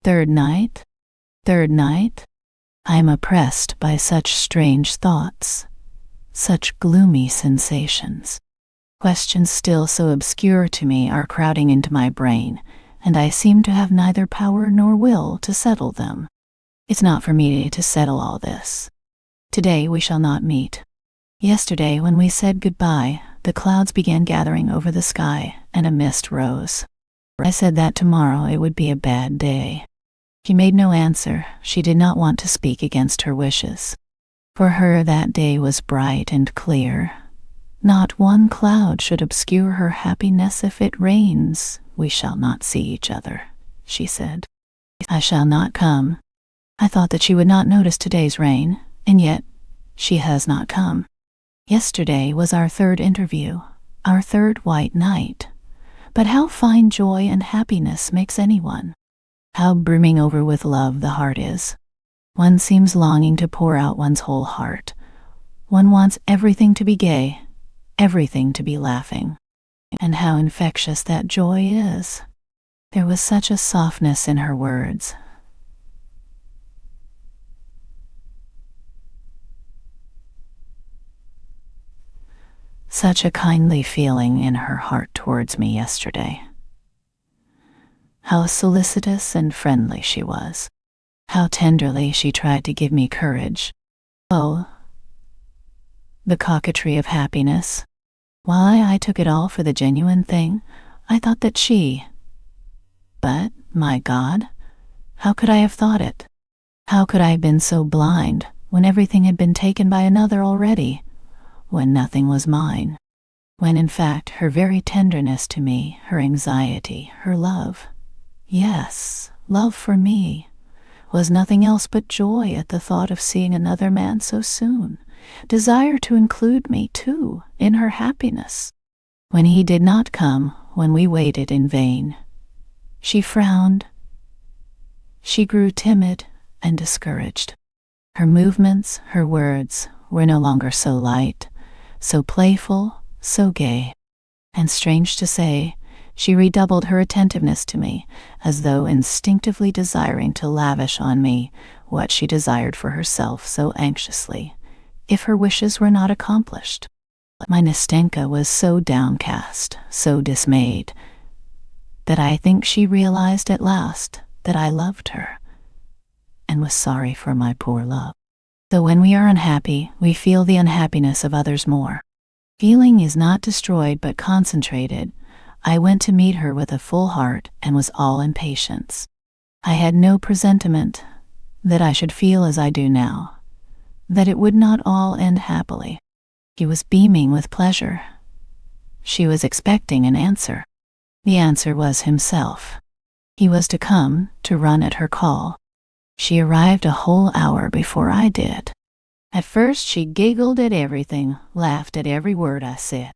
Third night? Third night? I am oppressed by such strange thoughts, such gloomy sensations. Questions still so obscure to me are crowding into my brain, and I seem to have neither power nor will to settle them. It's not for me to settle all this. Today we shall not meet. Yesterday, when we said goodbye, the clouds began gathering over the sky, and a mist rose. I said that tomorrow it would be a bad day. She made no answer. She did not want to speak against her wishes. For her that day was bright and clear. Not one cloud should obscure her happiness. If it rains, we shall not see each other, she said. I shall not come. I thought that she would not notice today's rain, and yet she has not come. Yesterday was our third interview, our third white night. But how fine joy and happiness makes anyone. How brimming over with love the heart is. One seems longing to pour out one's whole heart. One wants everything to be gay, everything to be laughing. And how infectious that joy is. There was such a softness in her words. Such a kindly feeling in her heart towards me yesterday. How solicitous and friendly she was. How tenderly she tried to give me courage. Oh, the coquetry of happiness. Why, I took it all for the genuine thing. I thought that she... But, my God, how could I have thought it? How could I have been so blind when everything had been taken by another already? When nothing was mine, when in fact her very tenderness to me, her anxiety, her love, yes, love for me, was nothing else but joy at the thought of seeing another man so soon, desire to include me, too, in her happiness. When he did not come, when we waited in vain, she frowned, she grew timid and discouraged. Her movements, her words, were no longer so light, so playful, so gay. And strange to say, she redoubled her attentiveness to me, as though instinctively desiring to lavish on me what she desired for herself so anxiously, if her wishes were not accomplished. My Nastenka was so downcast, so dismayed, that I think she realized at last that I loved her, and was sorry for my poor love. Though when we are unhappy, we feel the unhappiness of others more. Feeling is not destroyed but concentrated. I went to meet her with a full heart and was all impatience. I had no presentiment that I should feel as I do now, that it would not all end happily. She was beaming with pleasure. She was expecting an answer. The answer was himself. He was to come, to run at her call. She arrived a whole hour before I did. At first she giggled at everything, laughed at every word I said.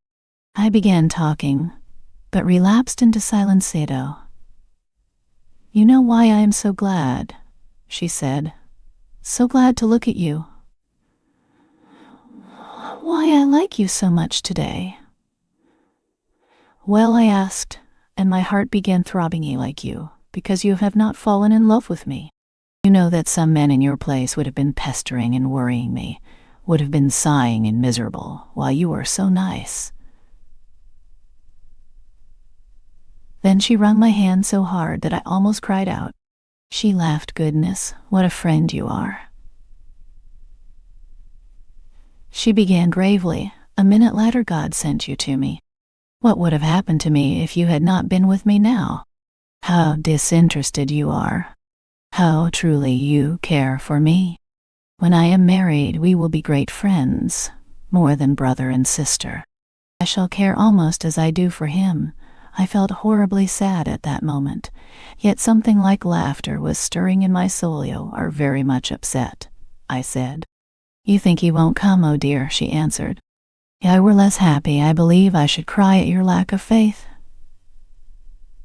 I began talking, but relapsed into silencedo. You know why I am so glad, she said. So glad to look at you. Why I like you so much today. Well, I asked, and my heart began throbbing like you, because you have not fallen in love with me. You know that some men in your place would have been pestering and worrying me, would have been sighing and miserable, while you are so nice. Then she wrung my hand so hard that I almost cried out. She laughed. Goodness, what a friend you are. She began gravely. A minute later, God sent you to me. What would have happened to me if you had not been with me now? How disinterested you are. How truly you care for me. When I am married, we will be great friends, more than brother and sister. I shall care almost as I do for him. I felt horribly sad at that moment, yet something like laughter was stirring in my soul. You are very much upset, I said. You think he won't come, oh dear, she answered. If I were less happy, I believe I should cry at your lack of faith,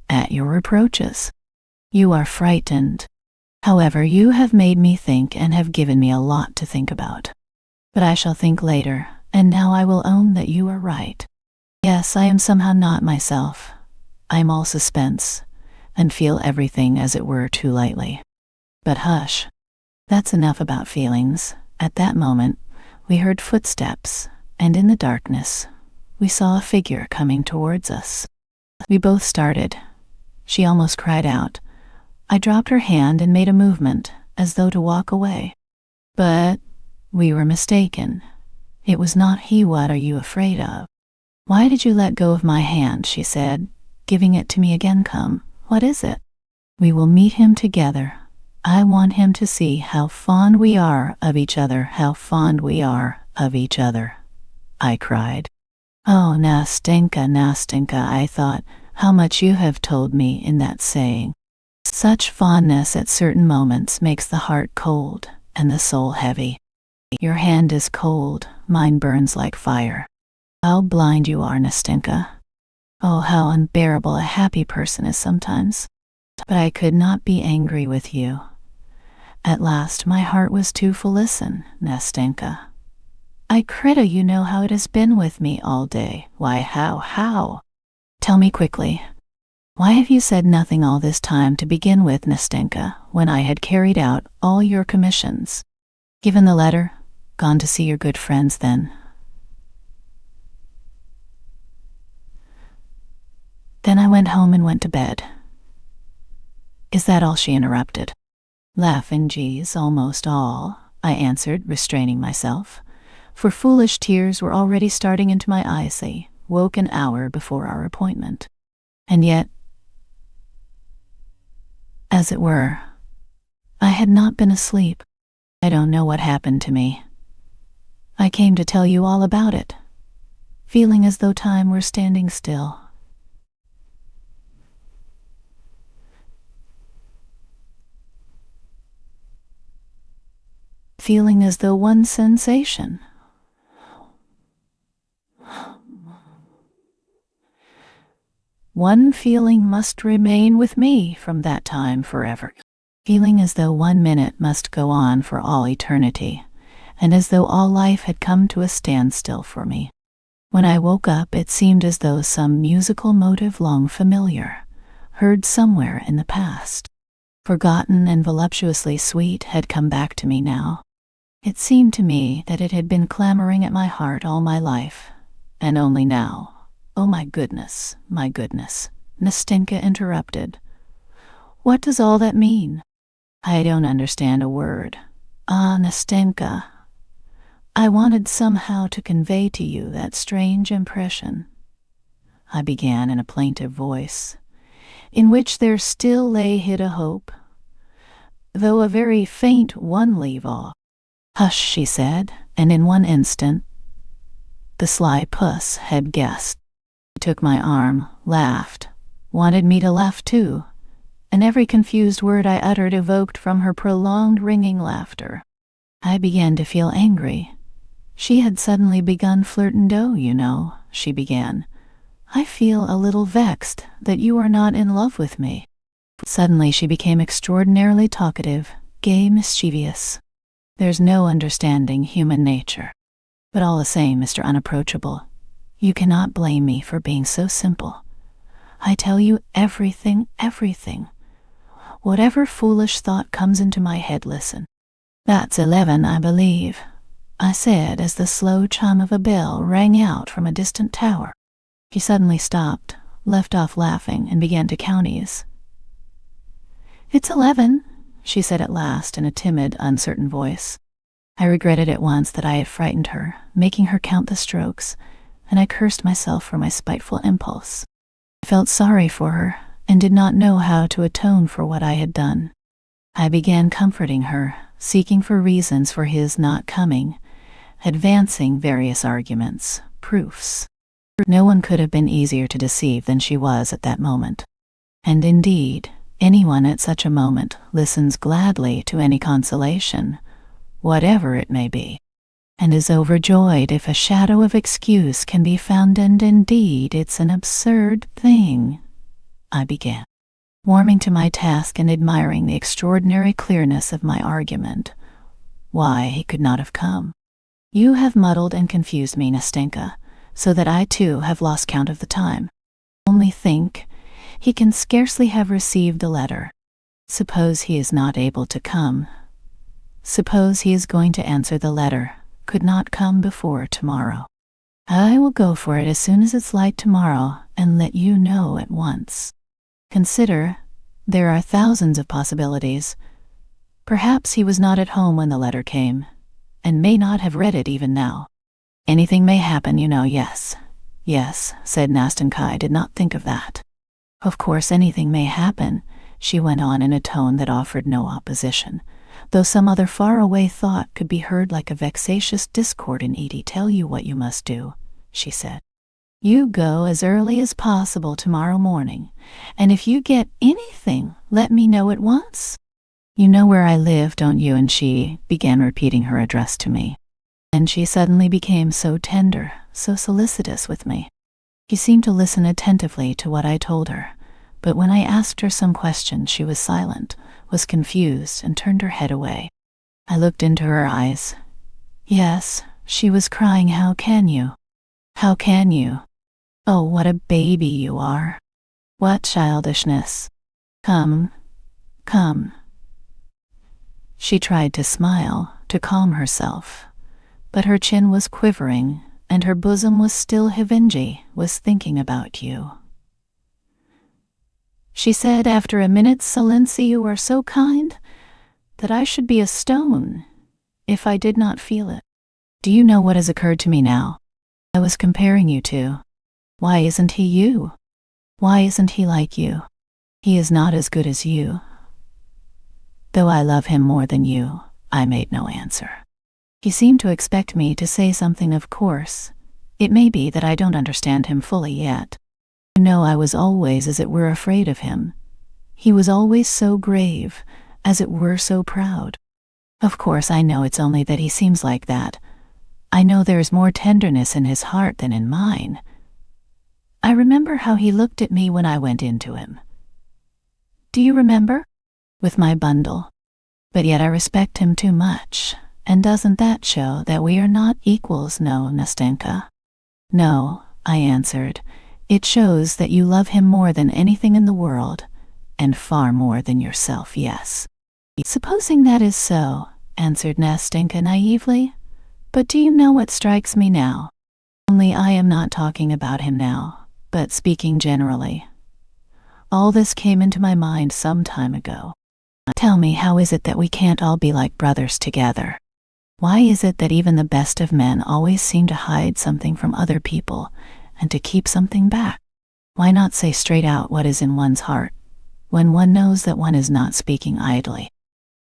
at your reproaches. You are frightened. However, you have made me think and have given me a lot to think about. But I shall think later, and now I will own that you are right. Yes, I am somehow not myself. I am all suspense, and feel everything as it were too lightly. But hush, that's enough about feelings. At that moment, we heard footsteps, and in the darkness, we saw a figure coming towards us. We both started. She almost cried out. I dropped her hand and made a movement, as though to walk away. But we were mistaken. It was not he. What are you afraid of? Why did you let go of my hand? She said, giving it to me again. Come, what is it? We will meet him together. I want him to see how fond we are of each other, how fond we are of each other, I cried. Oh, Nastenka, Nastenka, I thought, how much you have told me in that saying. Such fondness at certain moments makes the heart cold and the soul heavy. Your hand is cold, mine burns like fire. How blind you are, Nastenka. Oh, how unbearable a happy person is sometimes. But I could not be angry with you. At last my heart was too full. Listen, Nastenka. I credo you know how it has been with me all day. Why, how? Tell me quickly. Why have you said nothing all this time to begin with, Nastenka, when I had carried out all your commissions? Given the letter? Gone to see your good friends then? Then I went home and went to bed. Is that all? She interrupted. Laughing, geez, almost all, I answered, restraining myself, for foolish tears were already starting into my eyes. I woke an hour before our appointment. And yet, as it were, I had not been asleep. I don't know what happened to me. I came to tell you all about it, feeling as though time were standing still. Feeling as though one sensation, one feeling must remain with me from that time forever. Feeling as though 1 minute must go on for all eternity, and as though all life had come to a standstill for me. When I woke up, it seemed as though some musical motive long familiar, heard somewhere in the past, forgotten and voluptuously sweet, had come back to me now. It seemed to me that it had been clamoring at my heart all my life, and only now. Oh, my goodness, Nastenka interrupted. What does all that mean? I don't understand a word. Ah, Nastenka, I wanted somehow to convey to you that strange impression, I began in a plaintive voice, in which there still lay hid a hope, though a very faint one. Leave off. Hush, she said, and in one instant, the sly puss had guessed. She took my arm, laughed, wanted me to laugh too, and every confused word I uttered evoked from her prolonged ringing laughter. I began to feel angry. She had suddenly begun flirting. You know, she began. I feel a little vexed that you are not in love with me. Suddenly she became extraordinarily talkative, gay, mischievous. There's no understanding human nature. But all the same, Mr. Unapproachable, you cannot blame me for being so simple. I tell you everything. Whatever foolish thought comes into my head, listen. That's 11, I believe, I said as the slow chime of a bell rang out from a distant tower. He suddenly stopped, left off laughing, and began to count these. It's 11, she said at last in a timid, uncertain voice. I regretted at once that I had frightened her, making her count the strokes, and I cursed myself for my spiteful impulse. I felt sorry for her, and did not know how to atone for what I had done. I began comforting her, seeking for reasons for his not coming, advancing various arguments, proofs. No one could have been easier to deceive than she was at that moment. And indeed, anyone at such a moment listens gladly to any consolation, whatever it may be, and is overjoyed if a shadow of excuse can be found. And indeed, it's an absurd thing, I began, warming to my task and admiring the extraordinary clearness of my argument, why he could not have come. You have muddled and confused me, Nastenka, so that I too have lost count of the time. Only think, He can scarcely have received the letter. Suppose he is not able to come. Suppose he is going to answer the letter, could not come before tomorrow. I will go for it as soon as it's light tomorrow and let you know at once. Consider, there are thousands of possibilities. Perhaps he was not at home when the letter came, and may not have read it even now. Anything may happen, you know. Yes, said Nastenka. I did not think of that. Of course anything may happen, she went on in a tone that offered no opposition, though some other far-away thought could be heard like a vexatious discord in Edie. Tell you what you must do, she said. You go as early as possible tomorrow morning, and if you get anything, let me know at once. You know where I live, don't you? And she began repeating her address to me. And she suddenly became so tender, so solicitous with me. She seemed to listen attentively to what I told her, but when I asked her some questions she was silent, was confused, and turned her head away. I looked into her eyes. Yes, she was crying. How can you? How can you? Oh, what a baby you are. What childishness. Come. She tried to smile, to calm herself, but her chin was quivering, and her bosom was still heavy. Was thinking about you. She said after a minute's silence, you are so kind that I should be a stone if I did not feel it. Do you know what has occurred to me now? I was comparing you two. Why isn't he you? Why isn't he like you? He is not as good as you. Though I love him more than you. I made no answer. He seemed to expect me to say something. Of course, it may be that I don't understand him fully yet. You know, I was always, as it were, afraid of him. He was always so grave, as it were, so proud. Of course, I know it's only that he seems like that. I know there's more tenderness in his heart than in mine. I remember how he looked at me when I went into him. Do you remember? With my bundle. But yet I respect him too much, and doesn't that show that we are not equals? No, Nastenka. No, I answered. It shows that you love him more than anything in the world, and far more than yourself. Yes. Supposing that is so, answered Nastenka naively. But do you know what strikes me now? Only I am not talking about him now, but speaking generally. All this came into my mind some time ago. Tell me, how is it that we can't all be like brothers together? Why is it that even the best of men always seem to hide something from other people and to keep something back? Why not say straight out what is in one's heart, when one knows that one is not speaking idly?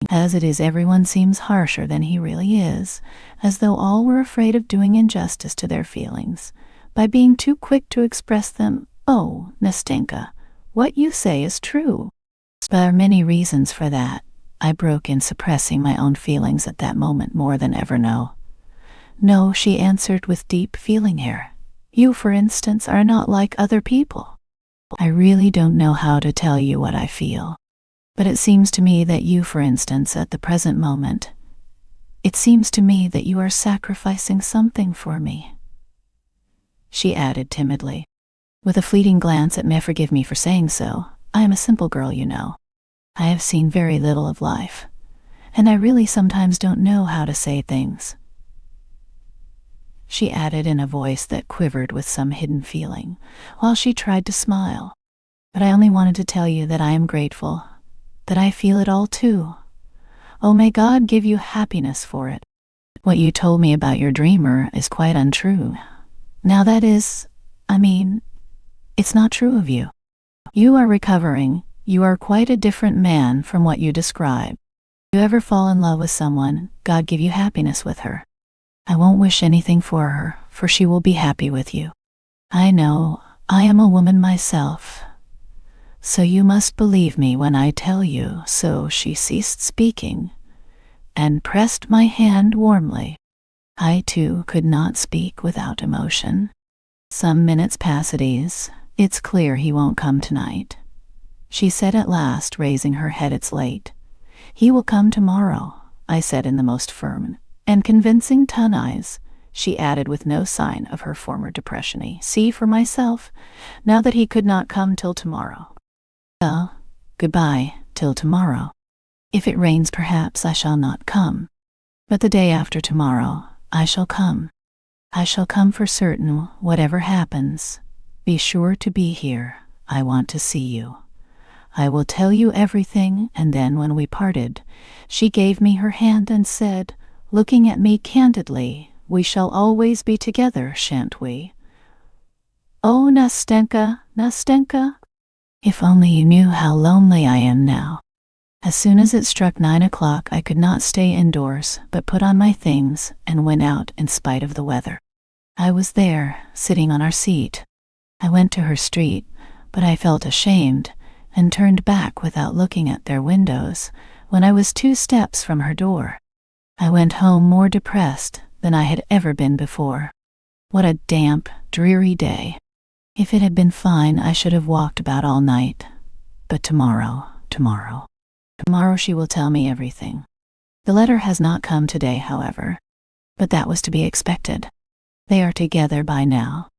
As it is, everyone seems harsher than he really is, as though all were afraid of doing injustice to their feelings, by being too quick to express them. Oh, Nastenka, what you say is true. There are many reasons for that, I broke in, suppressing my own feelings at that moment more than ever. No, she answered with deep feeling here. You, for instance, are not like other people. I really don't know how to tell you what I feel. But it seems to me that you, for instance, at the present moment, it seems to me that you are sacrificing something for me. She added timidly, with a fleeting glance at me. Forgive me for saying so. I am a simple girl, you know. I have seen very little of life, and I really sometimes don't know how to say things. She added in a voice that quivered with some hidden feeling, while she tried to smile. But I only wanted to tell you that I am grateful, that I feel it all too. Oh, may God give you happiness for it. What you told me about your dreamer is quite untrue. Now that is, it's not true of you. You are recovering. You are quite a different man from what you describe. If you ever fall in love with someone, God give you happiness with her. I won't wish anything for her, for she will be happy with you. I know, I am a woman myself. So you must believe me when I tell you so. She ceased speaking, and pressed my hand warmly. I too could not speak without emotion. Some minutes passed at ease. It's clear he won't come tonight, she said at last, raising her head. It's late. He will come tomorrow, I said in the most firm and convincing tone. She added with no sign of her former depression. See for myself, now that he could not come till tomorrow. Well, goodbye, till tomorrow. If it rains, perhaps I shall not come. But the day after tomorrow, I shall come. I shall come for certain, whatever happens. Be sure to be here. I want to see you. I will tell you everything. And then when we parted, she gave me her hand and said, looking at me candidly, we shall always be together, shan't we? Oh, Nastenka, Nastenka. If only you knew how lonely I am now. As soon as it struck 9 o'clock, I could not stay indoors, but put on my things and went out in spite of the weather. I was there, sitting on our seat. I went to her street, but I felt ashamed and turned back without looking at their windows when I was 2 steps from her door. I went home more depressed than I had ever been before. What a damp, dreary day. If it had been fine, I should have walked about all night. But tomorrow she will tell me everything. The letter has not come today, however, but that was to be expected. They are together by now.